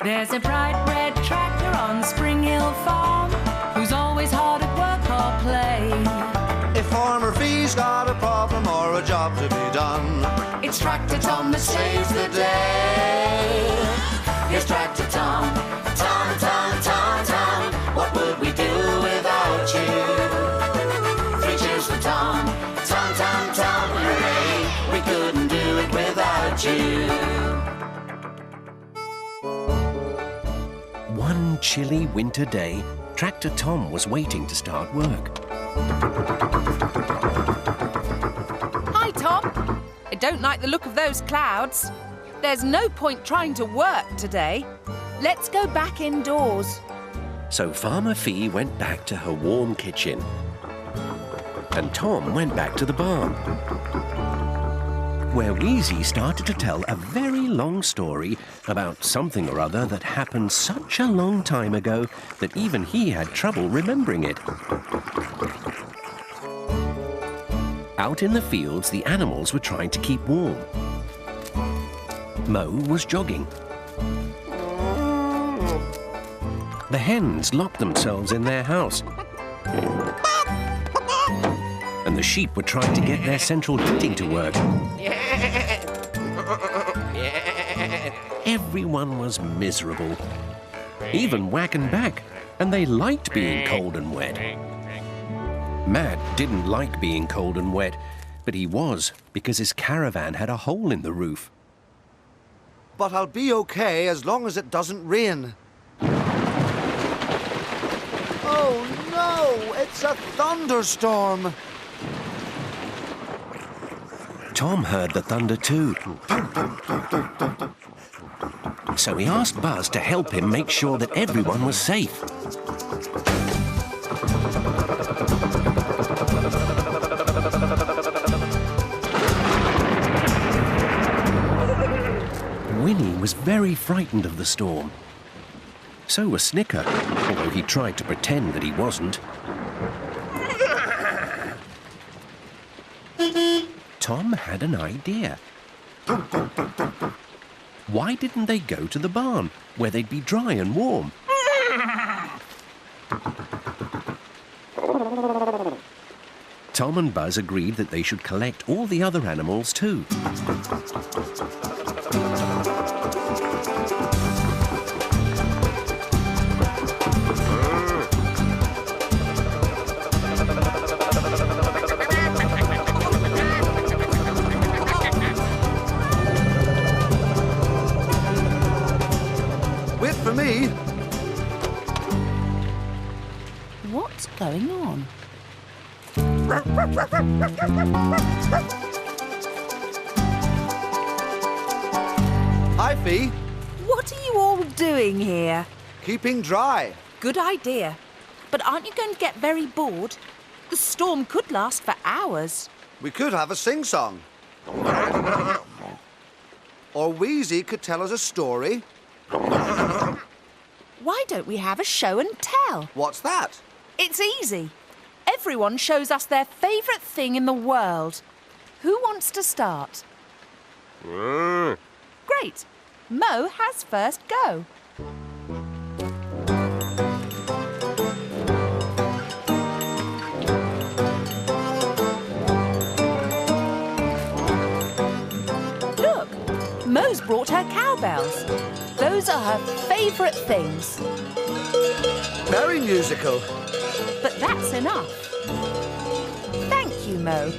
There's a bright red tractor on Springhill Farm who's always hard at work or play. If Farmer Fee's got a problem or a job to be done, It's Tractor Tom that saves the day. Here's Tractor Tom. Tom, Tom, Tom, Tom. What would we do without you? 3 cheers for Tom. Tom, Tom, Tom, hooray. We couldn't do it without you. One chilly winter day, Tractor Tom was waiting to start work. Hi, Tom. I don't like the look of those clouds. There's no point trying to work today. Let's go back indoors. So Farmer Fee went back to her warm kitchen. And Tom went back to the barn, where Wheezy started to tell a very long story about something or other that happened such a long time ago that even he had trouble remembering it. Out in the fields, the animals were trying to keep warm. Mo was jogging. The hens locked themselves in their house. And the sheep were trying to get their central heating to work. Everyone was miserable. Even Whack and Back, and they liked being cold and wet. Matt didn't like being cold and wet, but he was, because his caravan had a hole in the roof. but I'll be okay as long as it doesn't rain. Oh no, it's a thunderstorm. Tom heard the thunder too. So he asked Buzz to help him make sure that everyone was safe. Winnie was very frightened of the storm. So was Snicker, although he tried to pretend that he wasn't. Tom had an idea. Why didn't they go to the barn, where they'd be dry and warm? Tom and Buzz agreed that they should collect all the other animals too. Wait for me. What's going on? Hi, Fee. What are you all doing here? Keeping dry. Good idea. But aren't you going to get very bored? The storm could last for hours. We could have a sing-song. Or Wheezy could tell us a story. Why don't we have a show and tell? What's that? It's easy. Everyone shows us their favourite thing in the world. Who wants to start? Great. Mo has first go. Look, Mo's brought her cowbells. Those are her favourite things. Very musical. But that's enough. Thank you, Mo.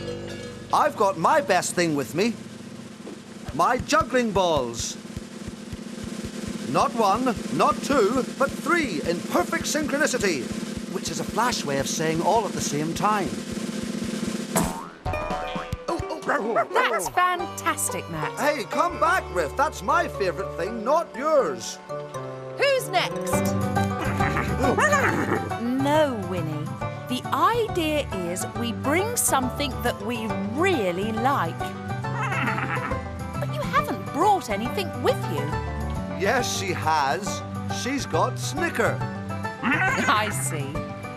I've got my best thing with me. My juggling balls. Not one, not two, but three in perfect synchronicity, which is a flash way of saying all at the same time. That's fantastic, Matt. Hey, come back, Riff. That's my favourite thing, not yours. Who's next? No, Winnie. The idea is we bring something that we really like. But you haven't brought anything with you. Yes, she has. She's got Snicker. I see.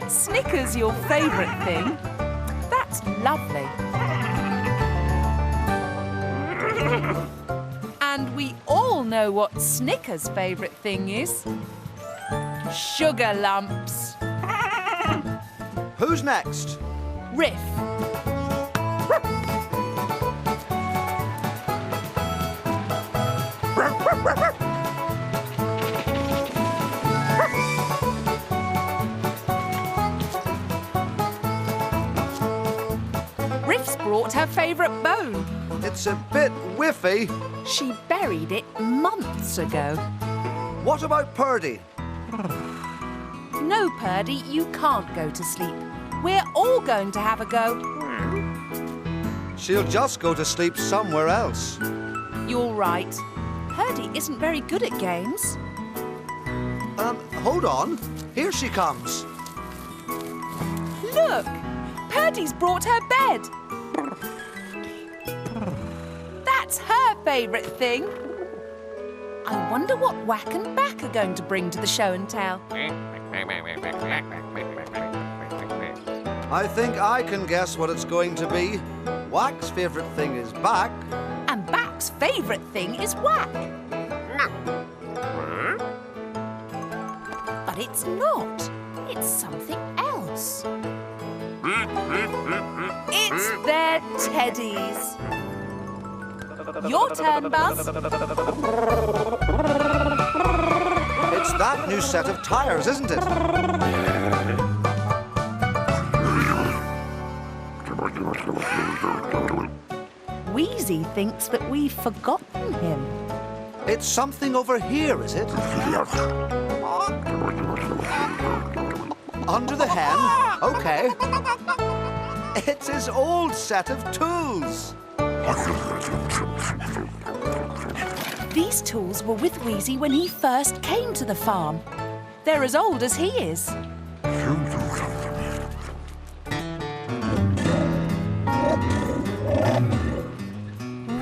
Snicker's your favourite thing. That's lovely. And we all know what Snicker's favourite thing is. Sugar lumps. Who's next? Riff. Riff's brought her favourite bone. It's a bit whiffy. She buried it months ago. What about Purdy? No, Purdy, you can't go to sleep. We're all going to have a go. She'll just go to sleep somewhere else. You're right. Purdy isn't very good at games. Hold on. Here she comes. Look! Purdy's brought her bed. That's her favourite thing. I wonder what Whack and Back are going to bring to the show and tell. I think I can guess what it's going to be. Whack's favourite thing is Back. And Back's favourite thing is Whack. But it's not. It's something else. It's their teddies. Your turn, Buzz. It's that new set of tyres, isn't it? Wheezy thinks that we've forgotten him. It's something over here, is it? Under the hen? OK. It's his old set of tools. These tools were with Wheezy when he first came to the farm. They're as old as he is.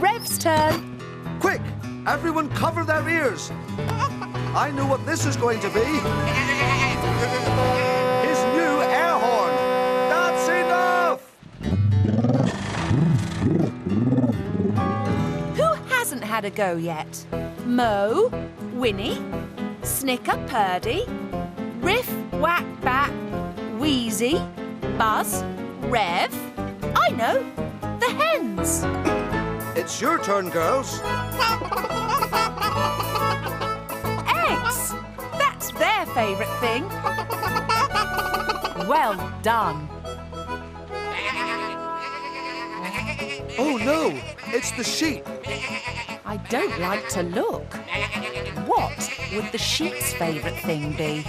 Rev's turn. Quick! Everyone cover their ears. I know what this is going to be. His new air horn. That's enough! Who hasn't had a go yet? Mo, Winnie, Snicker, Purdy, Riff, Whack, Back, Wheezy, Buzz, Rev. I know, the hens. It's your turn, girls. Eggs. That's their favourite thing. Well done. Oh, no. It's the sheep. I don't like to look. What would the sheep's favourite thing be?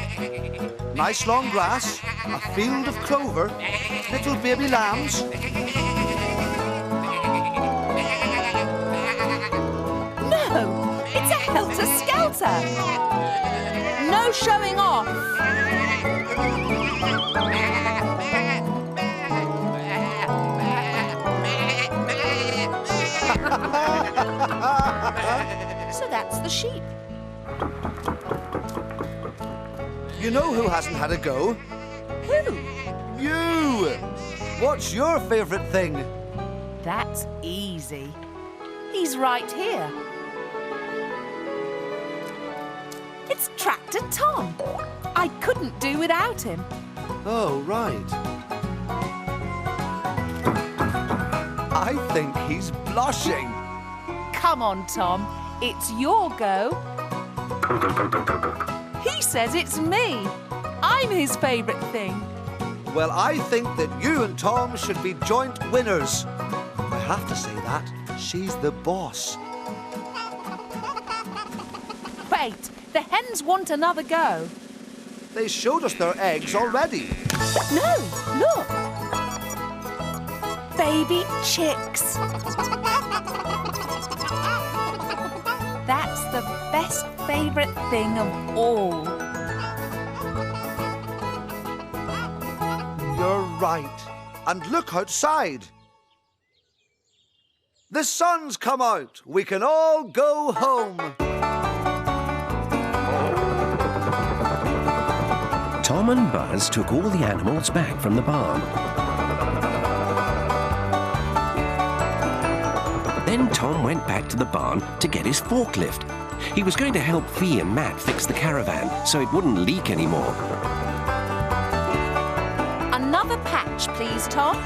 Nice long grass, a field of clover, little baby lambs. No, it's a helter-skelter. No showing off. So that's the sheep. You know who hasn't had a go? Who? You! What's your favourite thing? That's easy. He's right here. It's Tractor Tom. I couldn't do without him. Oh, right. I think he's blushing. Come on, Tom. It's your go. He says it's me. I'm his favourite thing. Well, I think that you and Tom should be joint winners. I have to say that. She's the boss. Wait, the hens want another go. They showed us their eggs already. No, look. Baby chicks. That's the best favourite thing of all. You're right. And look outside. The sun's come out. We can all go home. Tom and Buzz took all the animals back from the barn. Then Tom went back to the barn to get his forklift. He was going to help Fee and Matt fix the caravan so it wouldn't leak anymore. Another patch, please, Tom.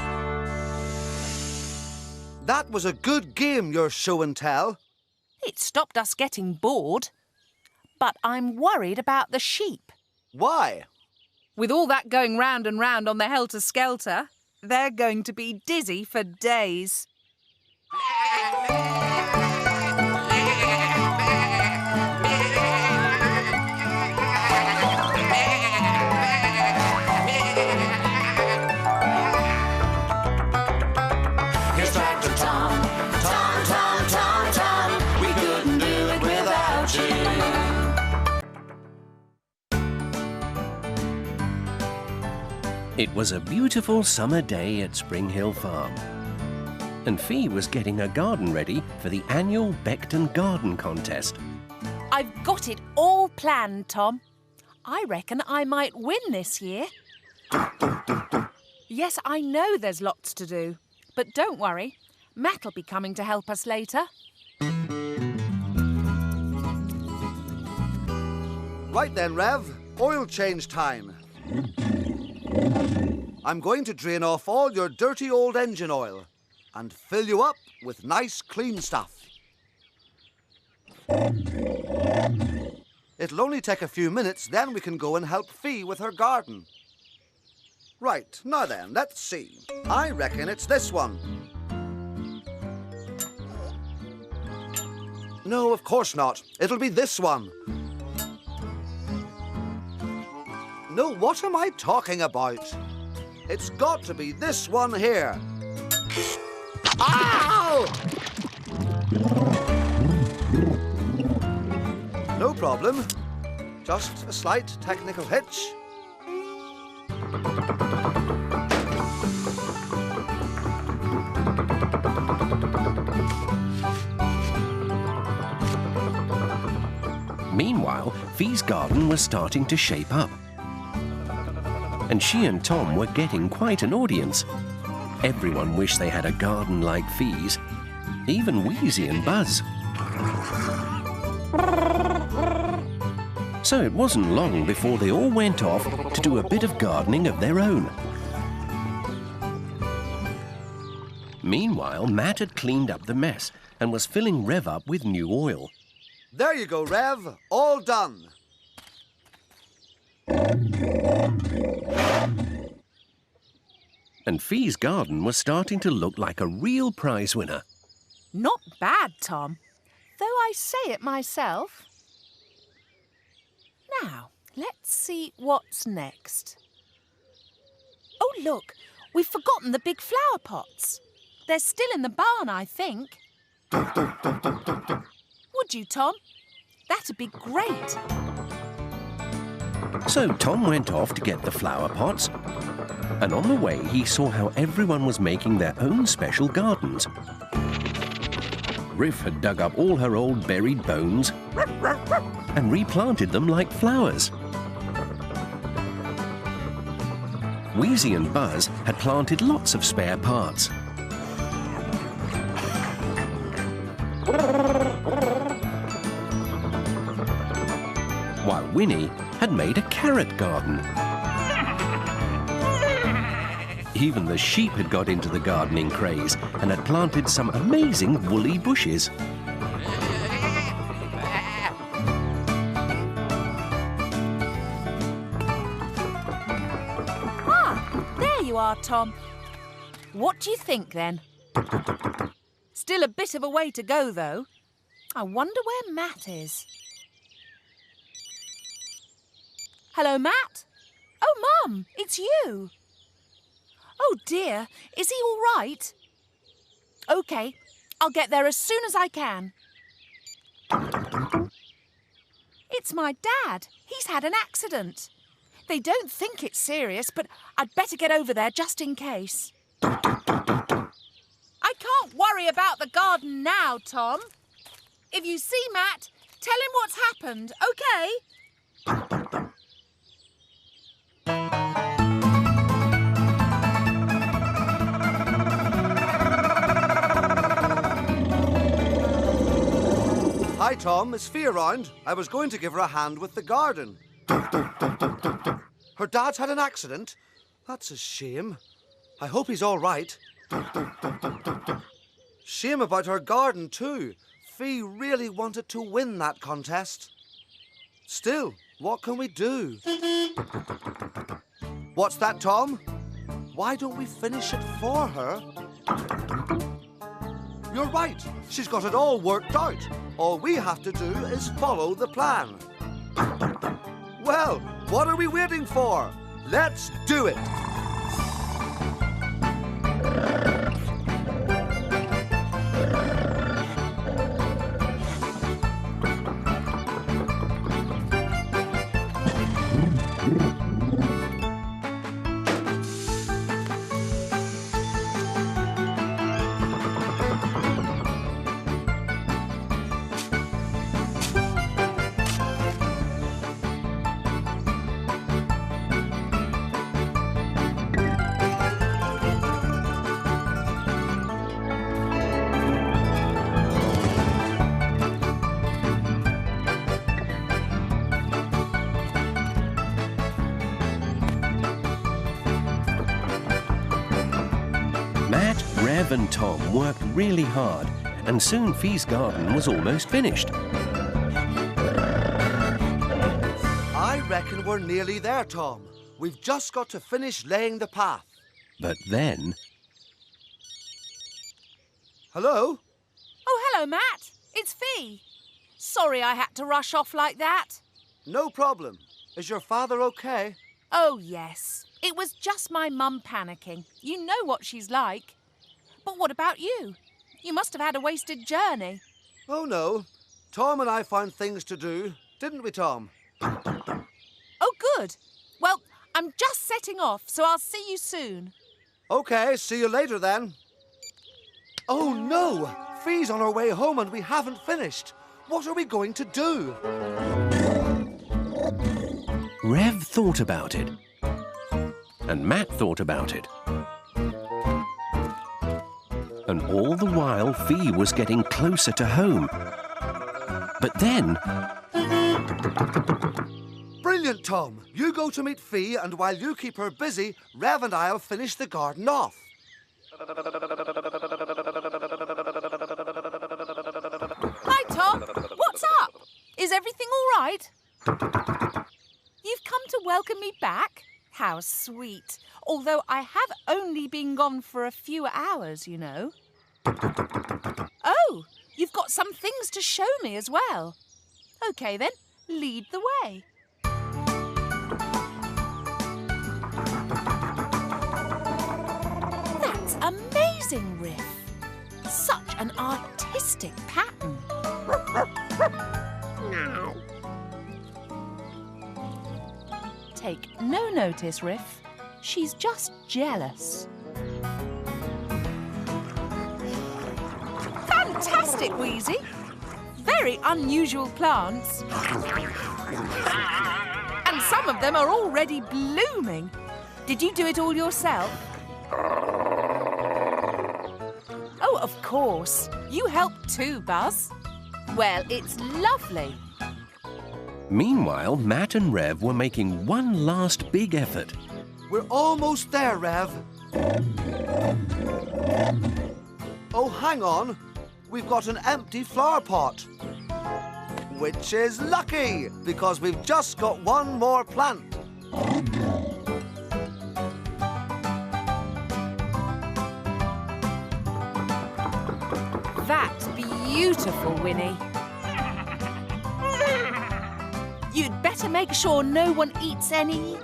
That was a good game, your show and tell. It stopped us getting bored. But I'm worried about the sheep. Why? With all that going round and round on the helter-skelter, they're going to be dizzy for days. Here's Tractor Tom. Tom, Tom, Tom, Tom. We couldn't do it without you. It was a beautiful summer day at Springhill Farm. And Fee was getting her garden ready for the annual Beckton Garden Contest. I've got it all planned, Tom. I reckon I might win this year. Yes, I know there's lots to do. But don't worry, Matt'll be coming to help us later. Right then, Rev. Oil change time. I'm going to drain off all your dirty old engine oil and fill you up with nice, clean stuff. It'll only take a few minutes, then we can go and help Fee with her garden. Right, now then, let's see. I reckon it's this one. No, of course not. It'll be this one. No, what am I talking about? It's got to be this one here. Ow! No problem. Just a slight technical hitch. Meanwhile, Fee's garden was starting to shape up. And she and Tom were getting quite an audience. Everyone wished they had a garden like Fee's, even Wheezy and Buzz. So it wasn't long before they all went off to do a bit of gardening of their own. Meanwhile, Matt had cleaned up the mess and was filling Rev up with new oil. There you go, Rev. All done. And Fee's garden was starting to look like a real prize winner. Not bad, Tom. Though I say it myself. Now, let's see what's next. Oh, look. We've forgotten the big flower pots. They're still in the barn, I think. Would you, Tom? That'd be great. So Tom went off to get the flower pots. And on the way, he saw how everyone was making their own special gardens. Riff had dug up all her old buried bones and replanted them like flowers. Wheezy and Buzz had planted lots of spare parts. While Winnie had made a carrot garden. Even the sheep had got into the gardening craze and had planted some amazing woolly bushes. Ah, there you are, Tom. What do you think, then? Still a bit of a way to go, though. I wonder where Matt is. Hello, Matt? Oh, Mum, it's you. Oh, dear. Is he all right? OK, I'll get there as soon as I can. It's my dad. He's had an accident. They don't think it's serious, but I'd better get over there just in case. I can't worry about the garden now, Tom. If you see Matt, tell him what's happened, OK? Hi, Tom. Is Fee around? I was going to give her a hand with the garden. Her dad's had an accident? That's a shame. I hope he's all right. Shame about her garden, too. Fee really wanted to win that contest. Still, what can we do? What's that, Tom? Why don't we finish it for her? You're right. She's got it all worked out. All we have to do is follow the plan. Well, what are we waiting for? Let's do it. Matt, Rev and Tom worked really hard, and soon Fee's garden was almost finished. I reckon we're nearly there, Tom. We've just got to finish laying the path. But then... Hello? Oh, hello, Matt. It's Fee. Sorry I had to rush off like that. No problem. Is your father okay? Oh, yes. It was just my mum panicking. You know what she's like. But what about you? You must have had a wasted journey. Oh, no. Tom and I found things to do, didn't we, Tom? Oh, good. Well, I'm just setting off, so I'll see you soon. OK, see you later then. Oh, no! Fee's on her way home and we haven't finished. What are we going to do? Rev thought about it. And Matt thought about it. And all the while, Fee was getting closer to home. But then... Brilliant, Tom. You go to meet Fee, and while you keep her busy, Rev and I'll finish the garden off. Hi, Tom. What's up? Is everything all right? You've come to welcome me back? How sweet. Although I have only been gone for a few hours, you know. Oh, you've got some things to show me as well. OK, then, lead the way. That's amazing, Riff. Such an artistic pattern. Take no notice, Riff. She's just jealous. Fantastic, Wheezy. Very unusual plants. And some of them are already blooming. Did you do it all yourself? Oh, of course. You helped too, Buzz. Well, it's lovely. Meanwhile, Matt and Rev were making one last big effort. We're almost there, Rev. Oh, hang on. We've got an empty flower pot. Which is lucky, because we've just got one more plant. That's beautiful, Winnie. You'd better make sure no one eats any.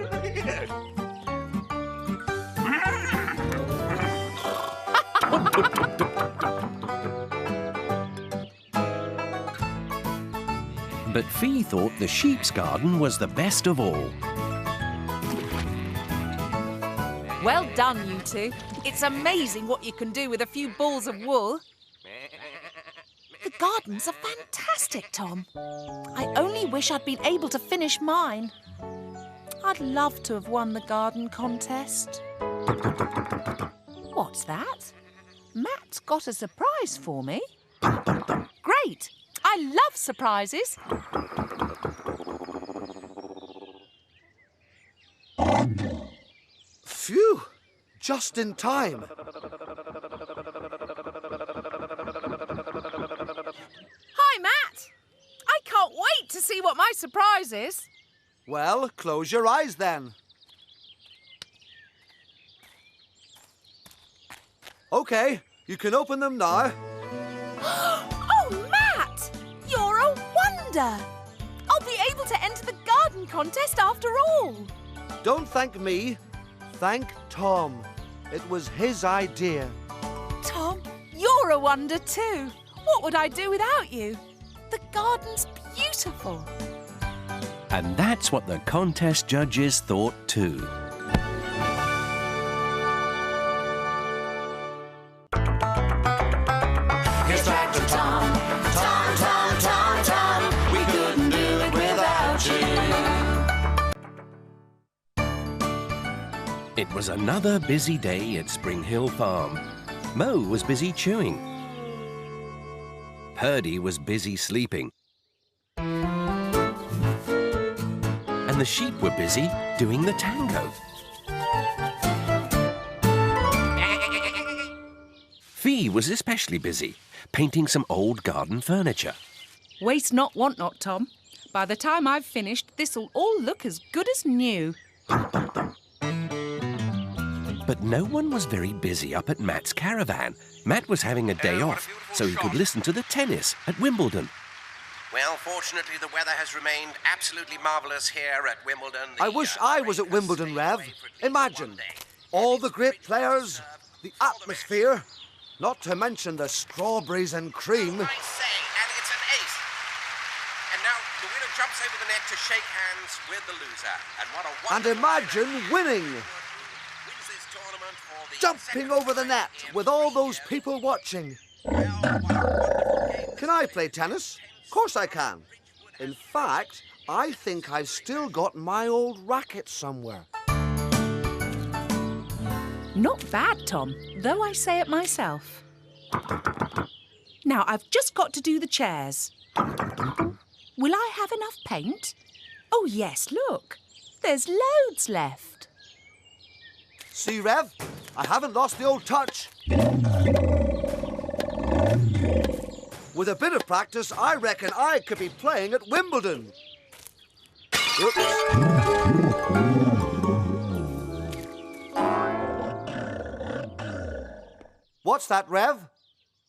But Fee thought the sheep's garden was the best of all. Well done, you two. It's amazing what you can do with a few balls of wool. The gardens are fantastic, Tom. I only wish I'd been able to finish mine. I'd love to have won the garden contest. What's that? Matt's got a surprise for me. Great! I I love surprises. Phew! Just in time. Hi, Matt. I can't wait to see what my surprise is. Well, close your eyes then. OK, you can open them now. Oh, Matt! You're a wonder! I'll be able to enter the garden contest after all. Don't thank me. Thank Tom. It was his idea. Tom, you're a wonder too. What would I do without you? The garden's beautiful. And that's what the contest judges thought too. Here's Tractor Tom. Tom, Tom, Tom, Tom. We couldn't do it without you. It was another busy day at Springhill Farm. Mo was busy chewing. Purdy was busy sleeping. And the sheep were busy doing the tango. Fee was especially busy, painting some old garden furniture. Waste not, want not, Tom. By the time I've finished, this'll all look as good as new. But no one was very busy up at Matt's caravan. Matt was having a day off, so he could listen to the tennis at Wimbledon. Well, fortunately, the weather has remained absolutely marvellous here at Wimbledon. I wish I was at Wimbledon, Rev. Imagine. All the great players, the atmosphere, not to mention the strawberries and cream. I say, and it's an ace. And now the winner jumps over the net to shake hands with the loser. And what a And wonderful imagine winning. wins this tournament for the Jumping second over the time net in with all those history. people watching. Well, what a wonderful game. Can I play tennis? Of course I can. In fact, I think I've still got my old racket somewhere. Not bad, Tom, though I say it myself. Now, I've just got to do the chairs. Will I have enough paint? Oh, yes, look. There's loads left. See, Rev? I haven't lost the old touch. With a bit of practice, I reckon I could be playing at Wimbledon. Oops. What's that, Rev?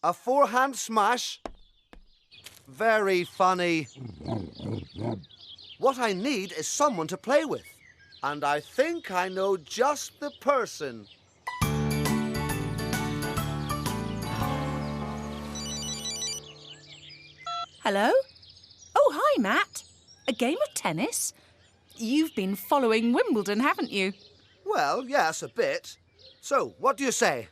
A forehand smash? Very funny. What I need is someone to play with. And I think I know just the person. Hello? Oh, hi, Matt. A game of tennis? You've been following Wimbledon, haven't you? Well, yes, a bit. So, what do you say?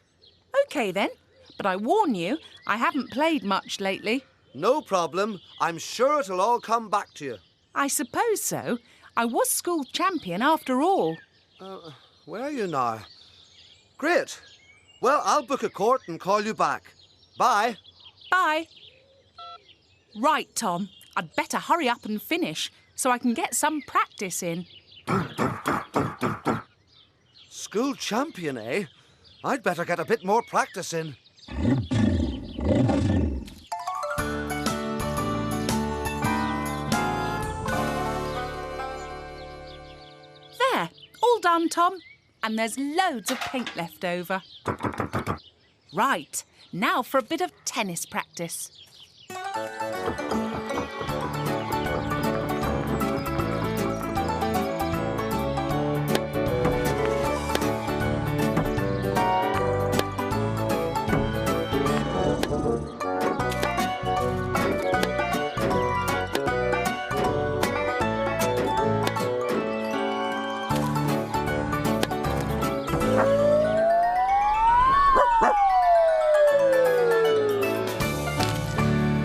OK, then. But I warn you, I haven't played much lately. No problem. I'm sure it'll all come back to you. I suppose so. I was school champion after all. Where are you now? Great. Well, I'll book a court and call you back. Bye. Bye. Right, Tom. I'd better hurry up and finish so I can get some practice in. School champion, eh? I'd better get a bit more practice in. There. All done, Tom. And there's loads of paint left over. Right. Now for a bit of tennis practice.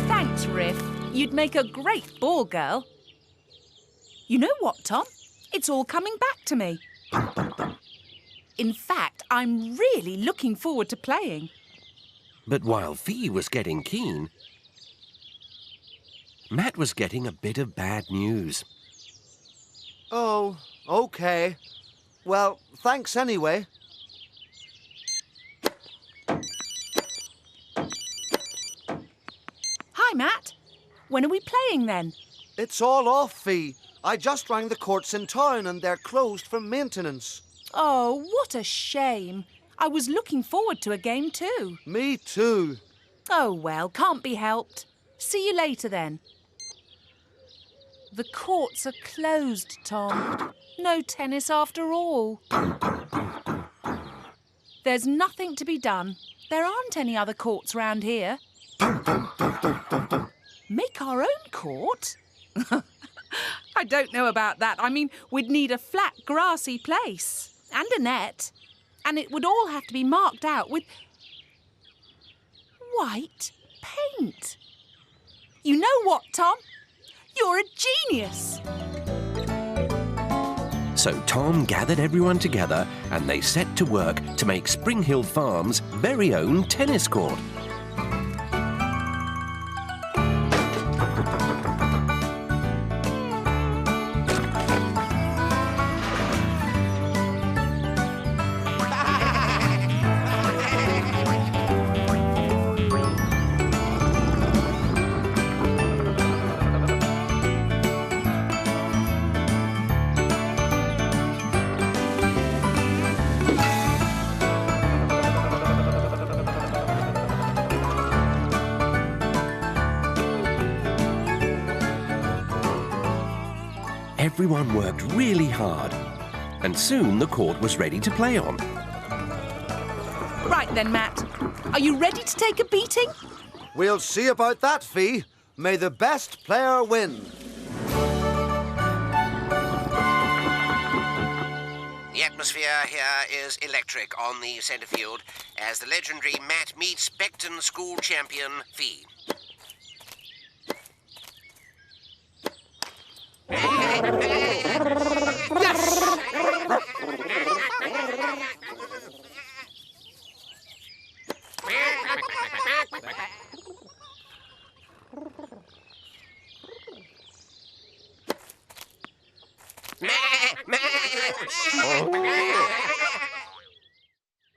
Thanks, Riff. You'd make a great ball girl. You know what, Tom? It's all coming back to me. In fact, I'm really looking forward to playing. But while Fee was getting keen, Matt was getting a bit of bad news. Oh, OK. Well, thanks anyway. Hi, Matt. When are we playing then? It's all off, Fee. I just rang the courts in town and they're closed for maintenance. Oh, what a shame. I was looking forward to a game too. Me too. Oh, well, can't be helped. See you later then. The courts are closed, Tom. No tennis after all. There's nothing to be done. There aren't any other courts round here. Make our own court? I don't know about that. I mean, we'd need a flat, grassy place and a net. And it would all have to be marked out with white paint. You know what, Tom? You're a genius. So Tom gathered everyone together and they set to work to make Springhill Farm's very own tennis court. Everyone worked really hard, and soon the court was ready to play on. Right then, Matt. Are you ready to take a beating? We'll see about that, Fee. May the best player win. The atmosphere here is electric on the centre field as the legendary Matt meets Beckton school champion Fee.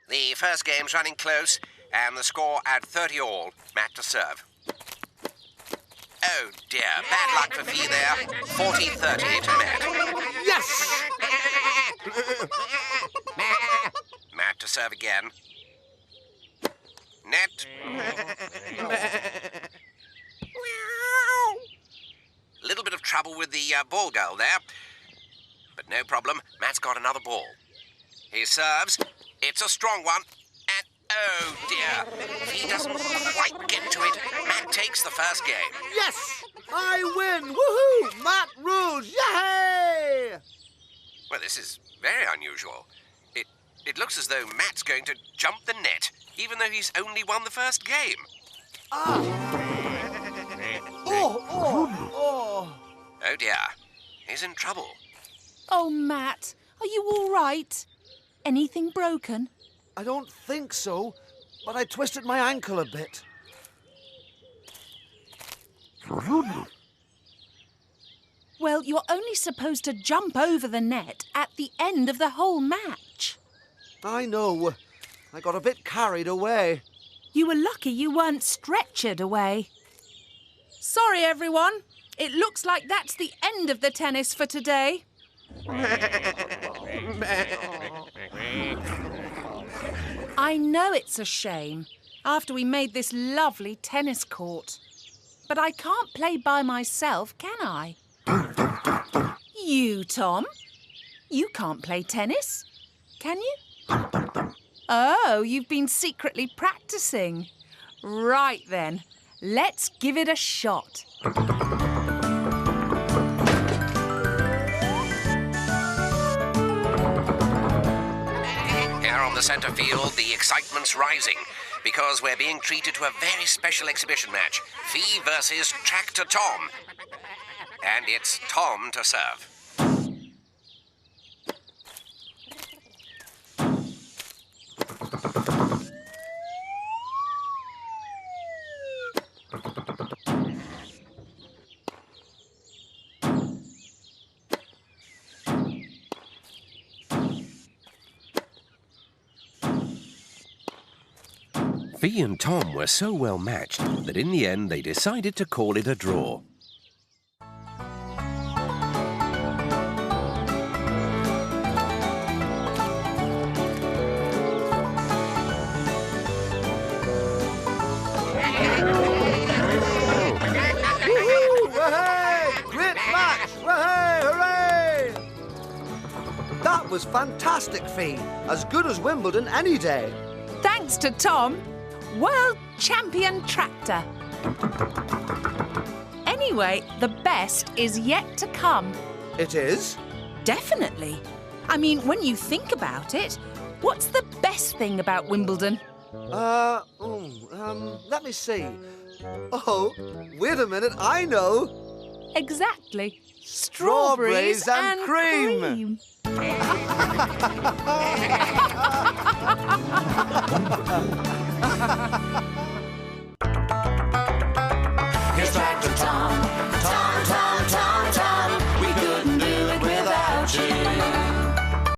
The first game's running close, and the score at 30 all. Matt to serve. Oh dear, bad luck for Fee there. 40-30 to Matt. Yes! Matt to serve again. Net. Little bit of trouble with the ball girl there. But no problem, Matt's got another ball. He serves. It's a strong one. And oh dear, he doesn't quite get to it. Matt takes the first game. Yes! I win! Woohoo! Matt rules! Yay! Well, this is very unusual. It looks as though Matt's going to jump the net, even though he's only won the first game. Ah! Oh! Oh dear, he's in trouble. Oh, Matt, are you all right? Anything broken? I don't think so, but I twisted my ankle a bit. Well, you're only supposed to jump over the net at the end of the whole match. I know. I got a bit carried away. You were lucky you weren't stretchered away. Sorry, everyone. It looks like that's the end of the tennis for today. I know it's a shame, after we made this lovely tennis court. But I can't play by myself, can I? You, Tom? You can't play tennis, can you? Oh, you've been secretly practicing. Right then, let's give it a shot. Here on the centre field, the excitement's rising because we're being treated to a very special exhibition match. Fee versus Tractor Tom. And it's Tom to serve. Fee and Tom were so well matched that in the end they decided to call it a draw. That was fantastic, Fee. As good as Wimbledon any day. Thanks to Tom, world champion tractor. Anyway, the best is yet to come. It is? Definitely. I mean, when you think about it, what's the best thing about Wimbledon? Let me see. Oh, wait a minute, I know. Exactly. Strawberries and cream. cream.